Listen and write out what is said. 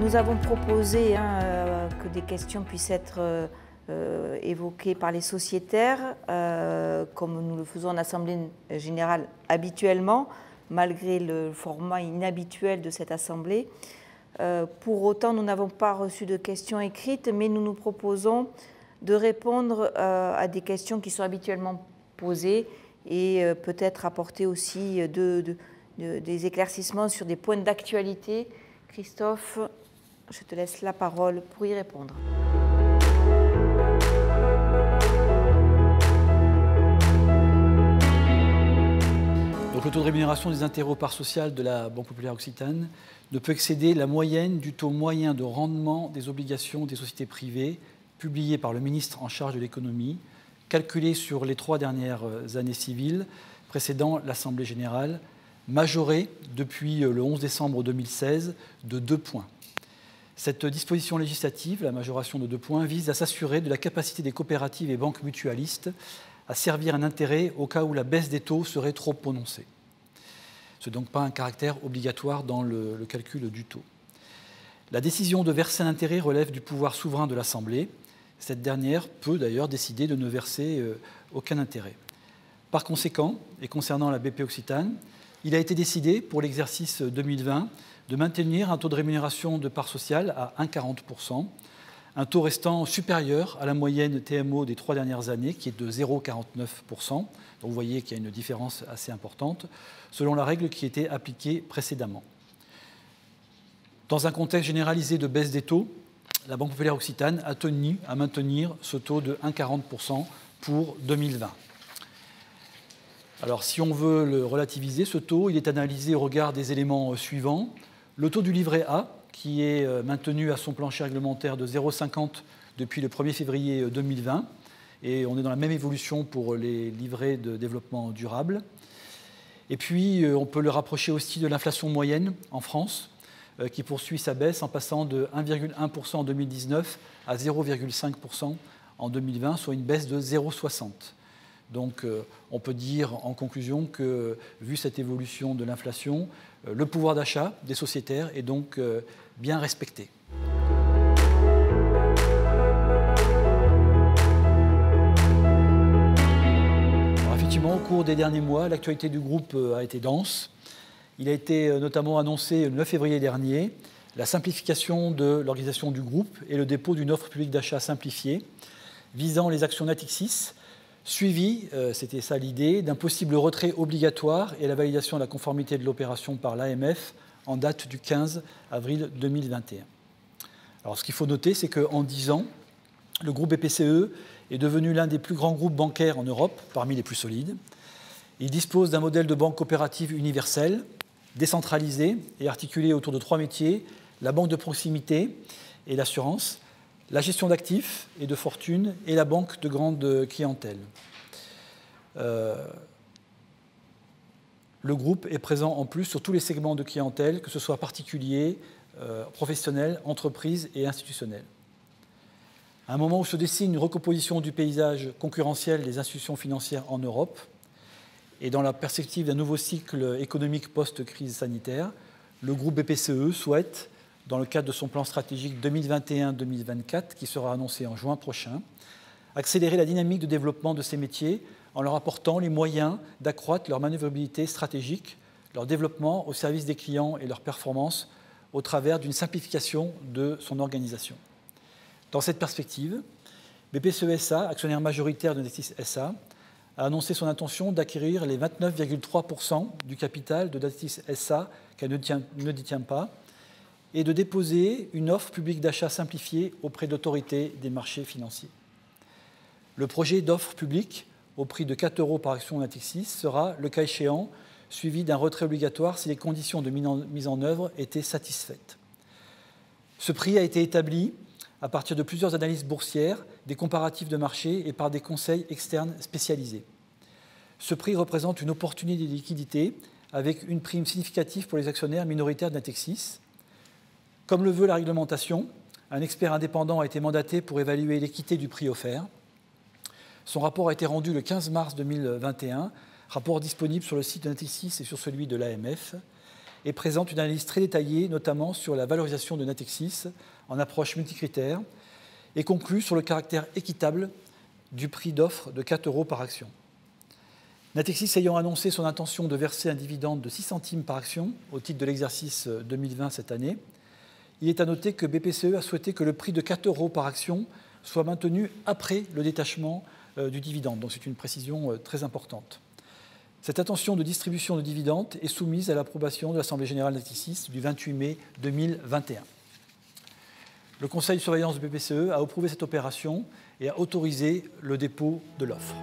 Nous avons proposé que des questions puissent être évoquées par les sociétaires, comme nous le faisons en Assemblée générale habituellement, malgré le format inhabituel de cette Assemblée. Pour autant, nous n'avons pas reçu de questions écrites, mais nous nous proposons de répondre à des questions qui sont habituellement posées et peut-être apporter aussi des éclaircissements sur des points d'actualité. Christophe, je te laisse la parole pour y répondre. Donc, le taux de rémunération des intérêts aux parts sociales de la Banque populaire occitane ne peut excéder la moyenne du taux moyen de rendement des obligations des sociétés privées publié par le ministre en charge de l'économie, calculé sur les 3 dernières années civiles précédant l'Assemblée générale, majoré depuis le 11 décembre 2016 de 2 points. Cette disposition législative, la majoration de 2 points, vise à s'assurer de la capacité des coopératives et banques mutualistes à servir un intérêt au cas où la baisse des taux serait trop prononcée. Ce n'est donc pas un caractère obligatoire dans le calcul du taux. La décision de verser un intérêt relève du pouvoir souverain de l'Assemblée. Cette dernière peut d'ailleurs décider de ne verser aucun intérêt. Par conséquent, et concernant la BP Occitane, il a été décidé pour l'exercice 2020 de maintenir un taux de rémunération de part sociale à 1,40%, un taux restant supérieur à la moyenne TMO des 3 dernières années, qui est de 0,49%. Donc vous voyez qu'il y a une différence assez importante, selon la règle qui était appliquée précédemment. Dans un contexte généralisé de baisse des taux, la Banque populaire occitane a tenu à maintenir ce taux de 1,40% pour 2020. Alors, si on veut le relativiser, ce taux, il est analysé au regard des éléments suivants. Le taux du livret A, qui est maintenu à son plancher réglementaire de 0,50 depuis le 1er février 2020, et on est dans la même évolution pour les livrets de développement durable. Et puis, on peut le rapprocher aussi de l'inflation moyenne en France, qui poursuit sa baisse en passant de 1,1% en 2019 à 0,5% en 2020, soit une baisse de 0,60%. Donc on peut dire en conclusion que, vu cette évolution de l'inflation, le pouvoir d'achat des sociétaires est donc bien respecté. Alors, effectivement, au cours des derniers mois, l'actualité du groupe a été dense. Il a été notamment annoncé le 9 février dernier la simplification de l'organisation du groupe et le dépôt d'une offre publique d'achat simplifiée visant les actions Natixis, suivi, c'était ça l'idée, d'un possible retrait obligatoire et la validation de la conformité de l'opération par l'AMF en date du 15 avril 2021. Alors ce qu'il faut noter, c'est qu'en 10 ans, le groupe BPCE est devenu l'un des plus grands groupes bancaires en Europe, parmi les plus solides. Il dispose d'un modèle de banque coopérative universelle, décentralisé et articulé autour de 3 métiers, la banque de proximité et l'assurance, la gestion d'actifs et de fortune et la banque de grande clientèle. Le groupe est présent en plus sur tous les segments de clientèle, que ce soit particuliers, professionnels, entreprises et institutionnels. À un moment où se dessine une recomposition du paysage concurrentiel des institutions financières en Europe, et dans la perspective d'un nouveau cycle économique post-crise sanitaire, le groupe BPCE souhaite, dans le cadre de son plan stratégique 2021-2024, qui sera annoncé en juin prochain, accélérer la dynamique de développement de ces métiers en leur apportant les moyens d'accroître leur manœuvrabilité stratégique, leur développement au service des clients et leur performance au travers d'une simplification de son organisation. Dans cette perspective, BPCE SA, actionnaire majoritaire de Natixis SA, a annoncé son intention d'acquérir les 29,3% du capital de Natixis SA qu'elle ne détient pas, et de déposer une offre publique d'achat simplifiée auprès de l'autorité des marchés financiers. Le projet d'offre publique, au prix de 4 € par action Natixis, sera, le cas échéant, suivi d'un retrait obligatoire si les conditions de mise en œuvre étaient satisfaites. Ce prix a été établi à partir de plusieurs analyses boursières, des comparatifs de marché et par des conseils externes spécialisés. Ce prix représente une opportunité de liquidité avec une prime significative pour les actionnaires minoritaires de Natixis. Comme le veut la réglementation, un expert indépendant a été mandaté pour évaluer l'équité du prix offert. Son rapport a été rendu le 15 mars 2021, rapport disponible sur le site de Natixis et sur celui de l'AMF. et présente une analyse très détaillée, notamment sur la valorisation de Natixis en approche multicritère, et conclut sur le caractère équitable du prix d'offre de 4 € par action. Natixis ayant annoncé son intention de verser un dividende de 6 centimes par action au titre de l'exercice 2020 cette année, il est à noter que BPCE a souhaité que le prix de 4 € par action soit maintenu après le détachement du dividende. Donc c'est une précision très importante. Cette intention de distribution de dividendes est soumise à l'approbation de l'Assemblée générale Natixis du 28 mai 2021. Le conseil de surveillance de BPCE a approuvé cette opération et a autorisé le dépôt de l'offre.